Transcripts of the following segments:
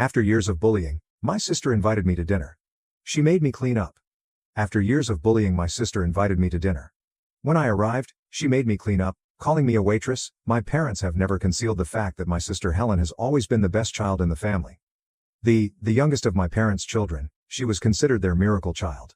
After years of bullying, my sister invited me to dinner. She made me clean up. After years of bullying, my sister invited me to dinner. When I arrived, she made me clean up, calling me a waitress. My parents have never concealed the fact that my sister Helen has always been the best child in the family. The youngest of my parents' children, she was considered their miracle child.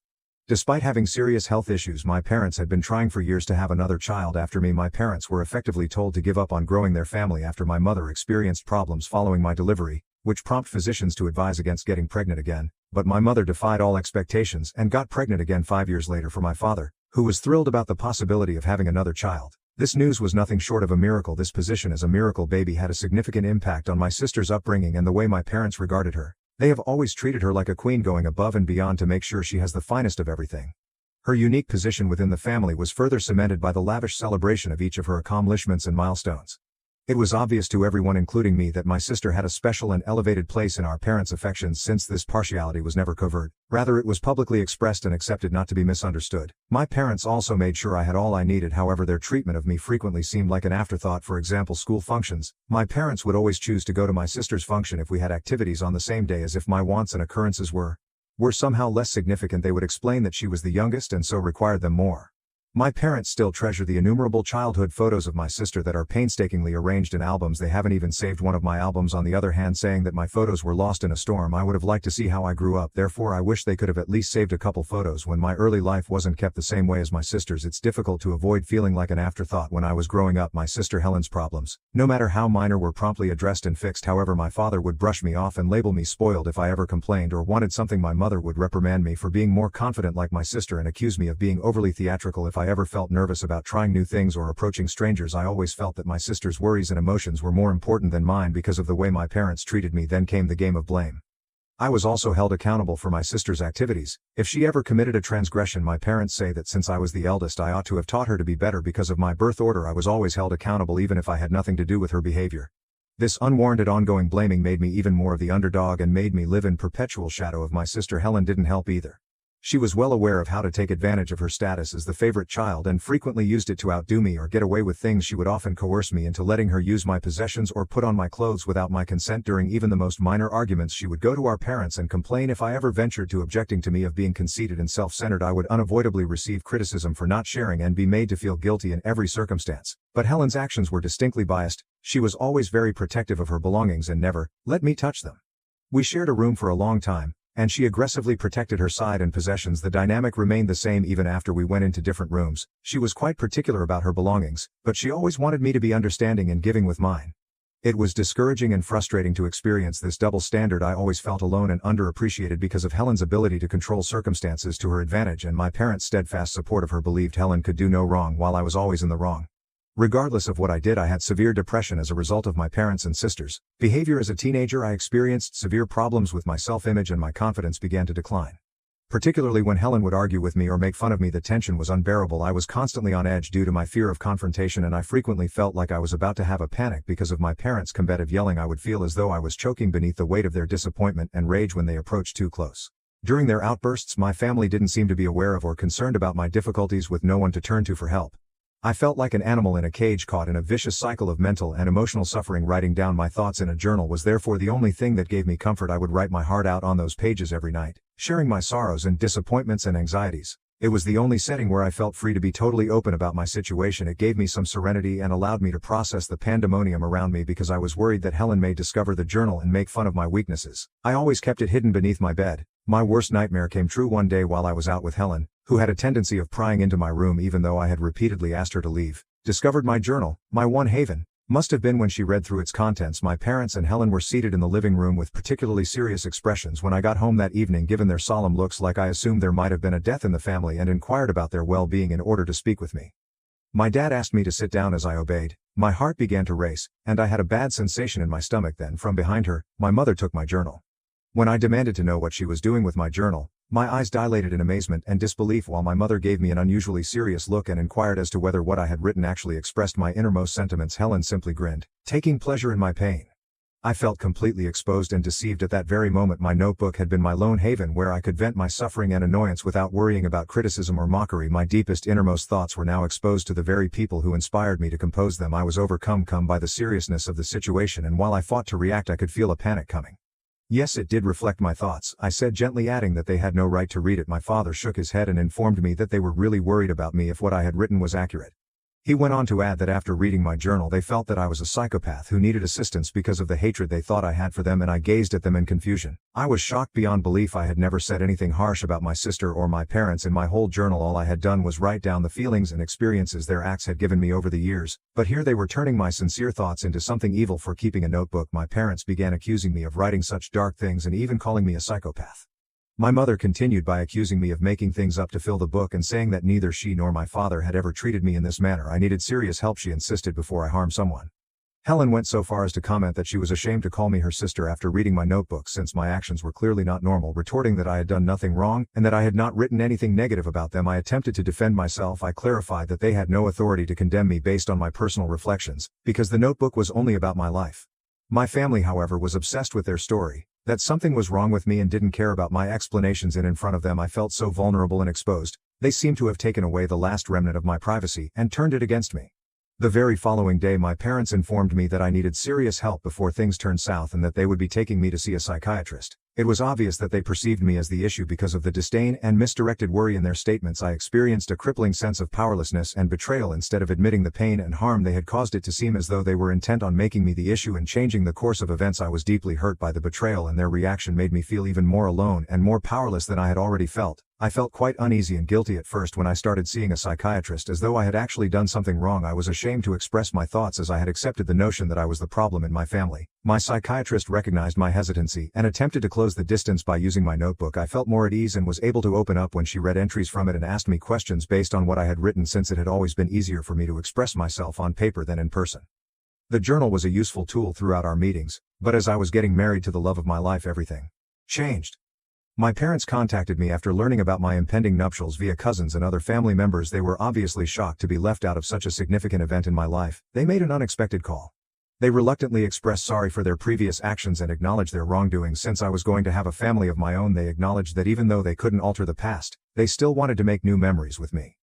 Despite having serious health issues, my parents had been trying for years to have another child after me. My parents were effectively told to give up on growing their family after my mother experienced problems following my delivery, which prompted physicians to advise against getting pregnant again, but my mother defied all expectations and got pregnant again 5 years later for my father, who was thrilled about the possibility of having another child. This news was nothing short of a miracle. This position as a miracle baby had a significant impact on my sister's upbringing and the way my parents regarded her. They have always treated her like a queen, going above and beyond to make sure she has the finest of everything. Her unique position within the family was further cemented by the lavish celebration of each of her accomplishments and milestones. It was obvious to everyone, including me, that my sister had a special and elevated place in our parents' affections, since this partiality was never covert. Rather, it was publicly expressed and accepted, not to be misunderstood. My parents also made sure I had all I needed. However, their treatment of me frequently seemed like an afterthought. For example, school functions. My parents would always choose to go to my sister's function if we had activities on the same day, as if my wants and occurrences were somehow less significant. They would explain that she was the youngest and so required them more. My parents still treasure the innumerable childhood photos of my sister that are painstakingly arranged in albums. They haven't even saved one of my albums, on the other hand, saying that my photos were lost in a storm. I would have liked to see how I grew up, therefore I wish they could have at least saved a couple photos when my early life wasn't kept the same way as my sister's. It's difficult to avoid feeling like an afterthought when I was growing up. My sister Helen's problems, no matter how minor, were promptly addressed and fixed. However, my father would brush me off and label me spoiled if I ever complained or wanted something. My mother would reprimand me for being more confident like my sister and accuse me of being overly theatrical if I ever felt nervous about trying new things or approaching strangers. I always felt that my sister's worries and emotions were more important than mine because of the way my parents treated me. Then came the game of blame. I was also held accountable for my sister's activities. If she ever committed a transgression, my parents say that since I was the eldest, I ought to have taught her to be better. Because of my birth order, I was always held accountable even if I had nothing to do with her behavior. This unwarranted ongoing blaming made me even more of the underdog and made me live in perpetual shadow of my sister. Helen didn't help either. She was well aware of how to take advantage of her status as the favorite child and frequently used it to outdo me or get away with things. She would often coerce me into letting her use my possessions or put on my clothes without my consent. During even the most minor arguments, she would go to our parents and complain if I ever ventured to objecting to me of being conceited and self-centered. I would unavoidably receive criticism for not sharing and be made to feel guilty in every circumstance. But Helen's actions were distinctly biased. She was always very protective of her belongings and never let me touch them. We shared a room for a long time, and she aggressively protected her side and possessions. The dynamic remained the same even after we went into different rooms. She was quite particular about her belongings, but she always wanted me to be understanding and giving with mine. It was discouraging and frustrating to experience this double standard. I always felt alone and underappreciated because of Helen's ability to control circumstances to her advantage and my parents' steadfast support of her. Believed Helen could do no wrong while I was always in the wrong. Regardless of what I did, I had severe depression as a result of my parents' and sisters' behavior. As a teenager, I experienced severe problems with my self-image and my confidence began to decline. Particularly when Helen would argue with me or make fun of me, the tension was unbearable. I was constantly on edge due to my fear of confrontation, and I frequently felt like I was about to have a panic because of my parents' combative yelling. I would feel as though I was choking beneath the weight of their disappointment and rage when they approached too close. During their outbursts, my family didn't seem to be aware of or concerned about my difficulties, with no one to turn to for help. I felt like an animal in a cage, caught in a vicious cycle of mental and emotional suffering. Writing down my thoughts in a journal was therefore the only thing that gave me comfort. I would write my heart out on those pages every night, sharing my sorrows and disappointments and anxieties. It was the only setting where I felt free to be totally open about my situation. It gave me some serenity and allowed me to process the pandemonium around me, because I was worried that Helen may discover the journal and make fun of my weaknesses. I always kept it hidden beneath my bed. My worst nightmare came true one day while I was out with Helen, who had a tendency of prying into my room even though I had repeatedly asked her to leave. Discovered my journal, my one haven. Must have been when she read through its contents. My parents and Helen were seated in the living room with particularly serious expressions when I got home that evening. Given their solemn looks, like I assumed there might have been a death in the family, and inquired about their well-being in order to speak with me. My dad asked me to sit down. As I obeyed, my heart began to race, and I had a bad sensation in my stomach. Then from behind her, my mother took my journal. When I demanded to know what she was doing with my journal, my eyes dilated in amazement and disbelief, while my mother gave me an unusually serious look and inquired as to whether what I had written actually expressed my innermost sentiments. Helen simply grinned, taking pleasure in my pain. I felt completely exposed and deceived at that very moment. My notebook had been my lone haven where I could vent my suffering and annoyance without worrying about criticism or mockery. My deepest innermost thoughts were now exposed to the very people who inspired me to compose them. I was overcome by the seriousness of the situation, and while I fought to react, I could feel a panic coming. Yes, it did reflect my thoughts, I said, gently, adding that they had no right to read it. My father shook his head and informed me that they were really worried about me if what I had written was accurate. He went on to add that after reading my journal they felt that I was a psychopath who needed assistance because of the hatred they thought I had for them, and I gazed at them in confusion. I was shocked beyond belief. I had never said anything harsh about my sister or my parents in my whole journal. All I had done was write down the feelings and experiences their acts had given me over the years, but here they were turning my sincere thoughts into something evil. For keeping a notebook, my parents began accusing me of writing such dark things and even calling me a psychopath. My mother continued by accusing me of making things up to fill the book and saying that neither she nor my father had ever treated me in this manner. I needed serious help, she insisted, before I harmed someone. Helen went so far as to comment that she was ashamed to call me her sister after reading my notebook, since my actions were clearly not normal, retorting that I had done nothing wrong and that I had not written anything negative about them. I attempted to defend myself. I clarified that they had no authority to condemn me based on my personal reflections, because the notebook was only about my life. My family, however, was obsessed with their story, that something was wrong with me, and didn't care about my explanations. In front of them I felt so vulnerable and exposed. They seemed to have taken away the last remnant of my privacy and turned it against me. The very following day my parents informed me that I needed serious help before things turned south, and that they would be taking me to see a psychiatrist. It was obvious that they perceived me as the issue because of the disdain and misdirected worry in their statements. I experienced a crippling sense of powerlessness and betrayal. Instead of admitting the pain and harm they had caused, it to seem as though they were intent on making me the issue and changing the course of events. I was deeply hurt by the betrayal, and their reaction made me feel even more alone and more powerless than I had already felt. I felt quite uneasy and guilty at first when I started seeing a psychiatrist, as though I had actually done something wrong. I was ashamed to express my thoughts, as I had accepted the notion that I was the problem in my family. My psychiatrist recognized my hesitancy and attempted to close the distance by using my notebook. I felt more at ease and was able to open up when she read entries from it and asked me questions based on what I had written, since it had always been easier for me to express myself on paper than in person. The journal was a useful tool throughout our meetings, but as I was getting married to the love of my life, everything changed. My parents contacted me after learning about my impending nuptials via cousins and other family members. They were obviously shocked to be left out of such a significant event in my life. They made an unexpected call. They reluctantly expressed sorry for their previous actions and acknowledged their wrongdoing. Since I was going to have a family of my own, they acknowledged that even though they couldn't alter the past, they still wanted to make new memories with me.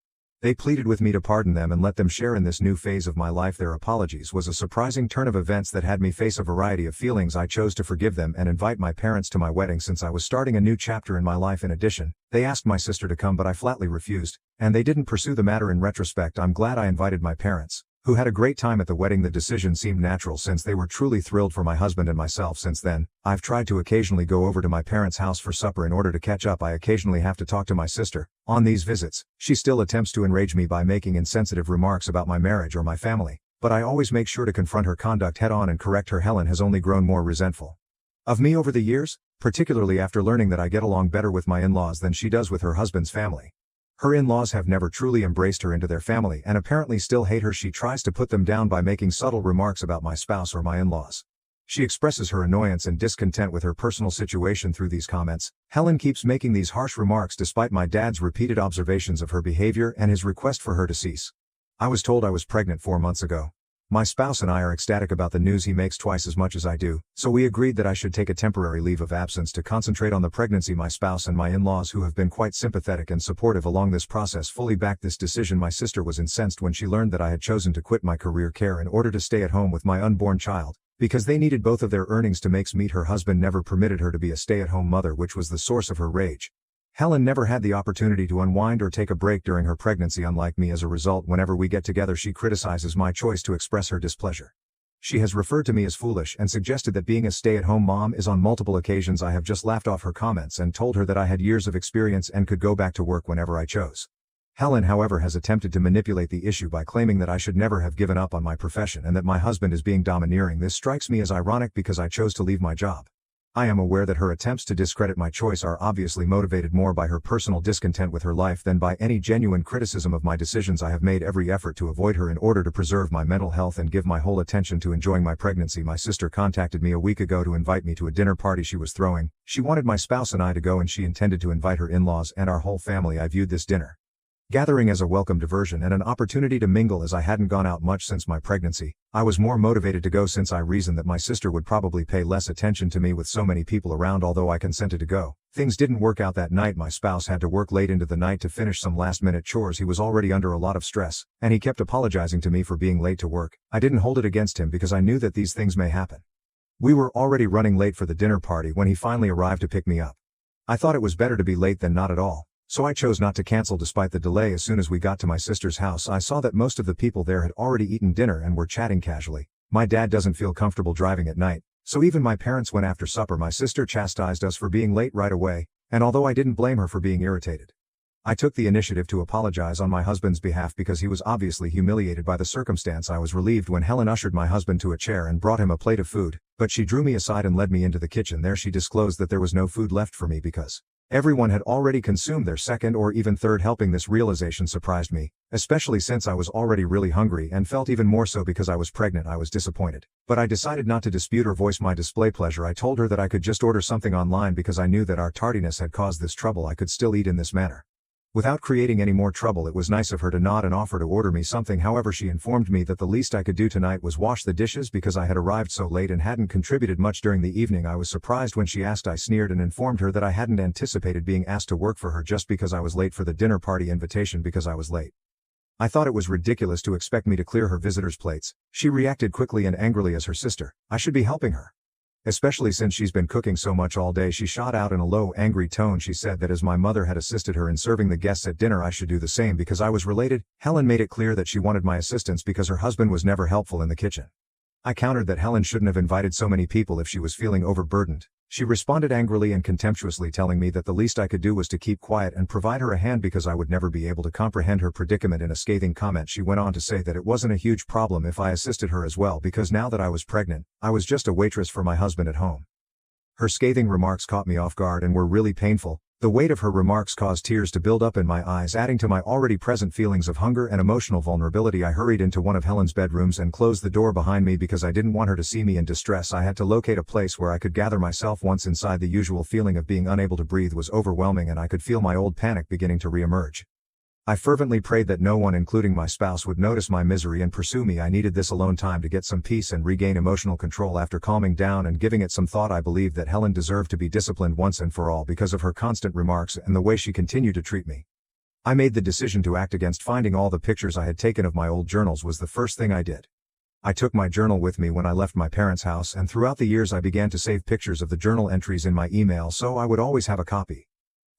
They pleaded with me to pardon them and let them share in this new phase of my life. Their apologies was a surprising turn of events that had me face a variety of feelings. I chose to forgive them and invite my parents to my wedding, since I was starting a new chapter in my life. In addition, they asked my sister to come, but I flatly refused, and they didn't pursue the matter. In retrospect, I'm glad I invited my parents, who had a great time at the wedding. The decision seemed natural since they were truly thrilled for my husband and myself. Since then, I've tried to occasionally go over to my parents' house for supper in order to catch up. I occasionally have to talk to my sister. On these visits, she still attempts to enrage me by making insensitive remarks about my marriage or my family, but I always make sure to confront her conduct head on and correct her. Helen has only grown more resentful of me over the years, particularly after learning that I get along better with my in-laws than she does with her husband's family. Her in-laws have never truly embraced her into their family and apparently still hate her. She tries to put them down by making subtle remarks about my spouse or my in-laws. She expresses her annoyance and discontent with her personal situation through these comments. Helen keeps making these harsh remarks despite my dad's repeated observations of her behavior and his request for her to cease. I was told I was pregnant 4 months ago. My spouse and I are ecstatic about the news. He makes twice as much as I do, so we agreed that I should take a temporary leave of absence to concentrate on the pregnancy. My spouse and my in-laws, who have been quite sympathetic and supportive along this process, fully backed this decision. My sister was incensed when she learned that I had chosen to quit my career care in order to stay at home with my unborn child, because they needed both of their earnings to make meet. Her husband never permitted her to be a stay-at-home mother, which was the source of her rage. Helen never had the opportunity to unwind or take a break during her pregnancy, unlike me. As a result, whenever we get together, she criticizes my choice to express her displeasure. She has referred to me as foolish and suggested that being a stay-at-home mom is on multiple occasions. I have just laughed off her comments and told her that I had years of experience and could go back to work whenever I chose. Helen, however, has attempted to manipulate the issue by claiming that I should never have given up on my profession and that my husband is being domineering. This strikes me as ironic because I chose to leave my job. I am aware that her attempts to discredit my choice are obviously motivated more by her personal discontent with her life than by any genuine criticism of my decisions. I have made every effort to avoid her in order to preserve my mental health and give my whole attention to enjoying my pregnancy. My sister contacted me a week ago to invite me to a dinner party she was throwing. She wanted my spouse and I to go, and she intended to invite her in-laws and our whole family. I viewed this dinner gathering as a welcome diversion and an opportunity to mingle. As I hadn't gone out much since my pregnancy, I was more motivated to go since I reasoned that my sister would probably pay less attention to me with so many people around. Although I consented to go, things didn't work out that night. My spouse had to work late into the night to finish some last-minute chores. He was already under a lot of stress, and he kept apologizing to me for being late to work. I didn't hold it against him because I knew that these things may happen. We were already running late for the dinner party when he finally arrived to pick me up. I thought it was better to be late than not at all, so I chose not to cancel despite the delay. As soon as we got to my sister's house, I saw that most of the people there had already eaten dinner and were chatting casually. My dad doesn't feel comfortable driving at night, so even my parents went after supper. My sister chastised us for being late right away, and although I didn't blame her for being irritated, I took the initiative to apologize on my husband's behalf because he was obviously humiliated by the circumstance. I was relieved when Helen ushered my husband to a chair and brought him a plate of food, but she drew me aside and led me into the kitchen. There she disclosed that there was no food left for me because everyone had already consumed their second or even third helping. This realization surprised me, especially since I was already really hungry and felt even more so because I was pregnant. I was disappointed, but I decided not to dispute or voice my displeasure. I told her that I could just order something online because I knew that our tardiness had caused this trouble. I could still eat in this manner without creating any more trouble. It was nice of her to nod and offer to order me something. However, she informed me that the least I could do tonight was wash the dishes because I had arrived so late and hadn't contributed much during the evening. I was surprised when she asked. I sneered and informed her that I hadn't anticipated being asked to work for her just because I was late for the dinner party invitation because I was late. I thought it was ridiculous to expect me to clear her visitors' plates. She reacted quickly and angrily. As her sister, I should be helping her, especially since she's been cooking so much all day. She shot out in a low, angry tone. She said that as my mother had assisted her in serving the guests at dinner, I should do the same because I was related. Helen made it clear that she wanted my assistance because her husband was never helpful in the kitchen. I countered that Helen shouldn't have invited so many people if she was feeling overburdened. She responded angrily and contemptuously, telling me that the least I could do was to keep quiet and provide her a hand because I would never be able to comprehend her predicament. In a scathing comment, she went on to say that it wasn't a huge problem if I assisted her as well because now that I was pregnant, I was just a waitress for my husband at home. Her scathing remarks caught me off guard and were really painful. The weight of her remarks caused tears to build up in my eyes, adding to my already present feelings of hunger and emotional vulnerability. I hurried into one of Helen's bedrooms and closed the door behind me because I didn't want her to see me in distress. I had to locate a place where I could gather myself. Once inside, the usual feeling of being unable to breathe was overwhelming and I could feel my old panic beginning to re-emerge. I fervently prayed that no one, including my spouse, would notice my misery and pursue me. I needed this alone time to get some peace and regain emotional control. After calming down and giving it some thought, I believed that Helen deserved to be disciplined once and for all because of her constant remarks and the way she continued to treat me. I made the decision to act against. Finding all the pictures I had taken of my old journals was the first thing I did. I took my journal with me when I left my parents' house, and throughout the years I began to save pictures of the journal entries in my email so I would always have a copy.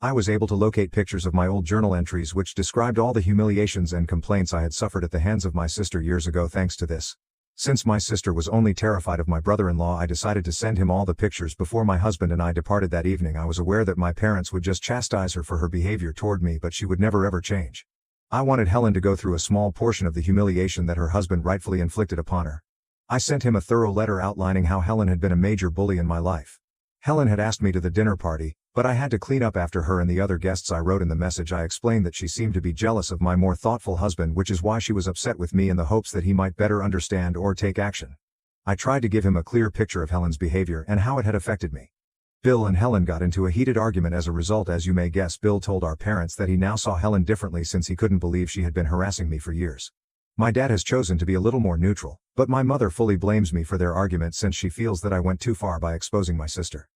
I was able to locate pictures of my old journal entries which described all the humiliations and complaints I had suffered at the hands of my sister years ago. Thanks to this, since my sister was only terrified of my brother-in-law, I decided to send him all the pictures before my husband and I departed that evening. I was aware that my parents would just chastise her for her behavior toward me, but she would never ever change. I wanted Helen to go through a small portion of the humiliation that her husband rightfully inflicted upon her. I sent him a thorough letter outlining how Helen had been a major bully in my life. Helen had asked me to the dinner party, but I had to clean up after her and the other guests. I wrote in the message I explained that she seemed to be jealous of my more thoughtful husband, which is why she was upset with me, in the hopes that he might better understand or take action. I tried to give him a clear picture of Helen's behavior and how it had affected me. Bill and Helen got into a heated argument as a result. As you may guess, Bill told our parents that he now saw Helen differently since he couldn't believe she had been harassing me for years. My dad has chosen to be a little more neutral, but my mother fully blames me for their argument since she feels that I went too far by exposing my sister.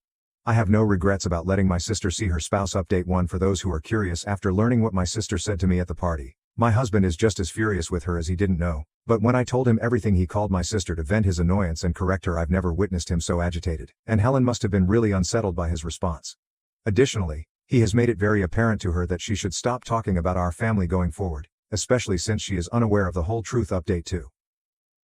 I have no regrets about letting my sister see her spouse. Update 1 for those who are curious. After learning what my sister said to me at the party, my husband is just as furious with her as he didn't know, but when I told him everything, he called my sister to vent his annoyance and correct her. I've never witnessed him so agitated, and Helen must have been really unsettled by his response. Additionally, he has made it very apparent to her that she should stop talking about our family going forward, especially since she is unaware of the whole truth. Update 2.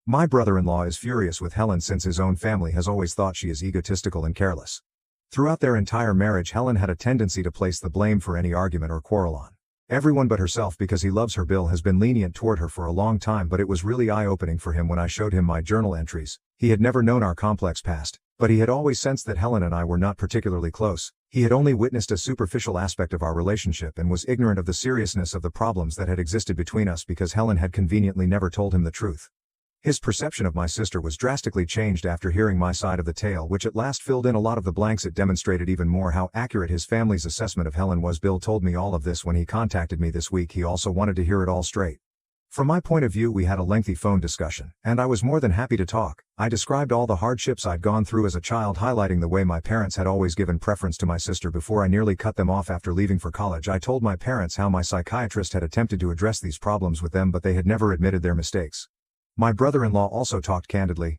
My brother-in-law is furious with Helen since his own family has always thought she is egotistical and careless. Throughout their entire marriage, Helen had a tendency to place the blame for any argument or quarrel on everyone but herself because he loves her. Bill has been lenient toward her for a long time, but it was really eye-opening for him when I showed him my journal entries. He had never known our complex past, but he had always sensed that Helen and I were not particularly close. He had only witnessed a superficial aspect of our relationship and was ignorant of the seriousness of the problems that had existed between us because Helen had conveniently never told him the truth. His perception of my sister was drastically changed after hearing my side of the tale, which at last filled in a lot of the blanks. It demonstrated even more how accurate his family's assessment of Helen was. Bill told me all of this when he contacted me this week. He also wanted to hear it all straight. From my point of view, we had a lengthy phone discussion, and I was more than happy to talk. I described all the hardships I'd gone through as a child, highlighting the way my parents had always given preference to my sister before I nearly cut them off after leaving for college. I told my parents how my psychiatrist had attempted to address these problems with them, but they had never admitted their mistakes. My brother-in-law also talked candidly.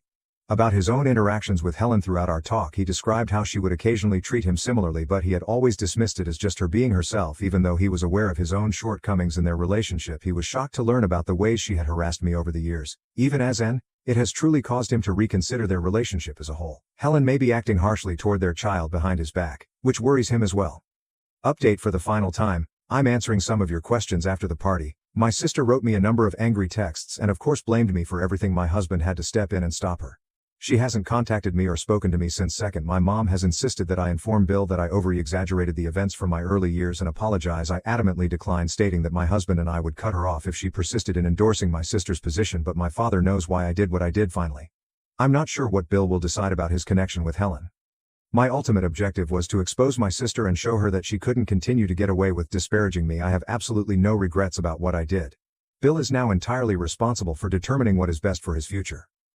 About his own interactions with Helen throughout our talk, he described how she would occasionally treat him similarly, but he had always dismissed it as just her being herself. Even though he was aware of his own shortcomings in their relationship, he was shocked to learn about the ways she had harassed me over the years. Even as it has truly caused him to reconsider their relationship as a whole. Helen may be acting harshly toward their child behind his back, which worries him as well. Update for the final time, I'm answering some of your questions after the party. My sister wrote me a number of angry texts and of course blamed me for everything. My husband had to step in and stop her. She hasn't contacted me or spoken to me since. Second, my mom has insisted that I inform Bill that I over-exaggerated the events from my early years and apologize. I adamantly declined, stating that my husband and I would cut her off if she persisted in endorsing my sister's position, but my father knows why I did what I did. Finally, I'm not sure what Bill will decide about his connection with Helen. My ultimate objective was to expose my sister and show her that she couldn't continue to get away with disparaging me. I have absolutely no regrets about what I did. Bill is now entirely responsible for determining what is best for his future.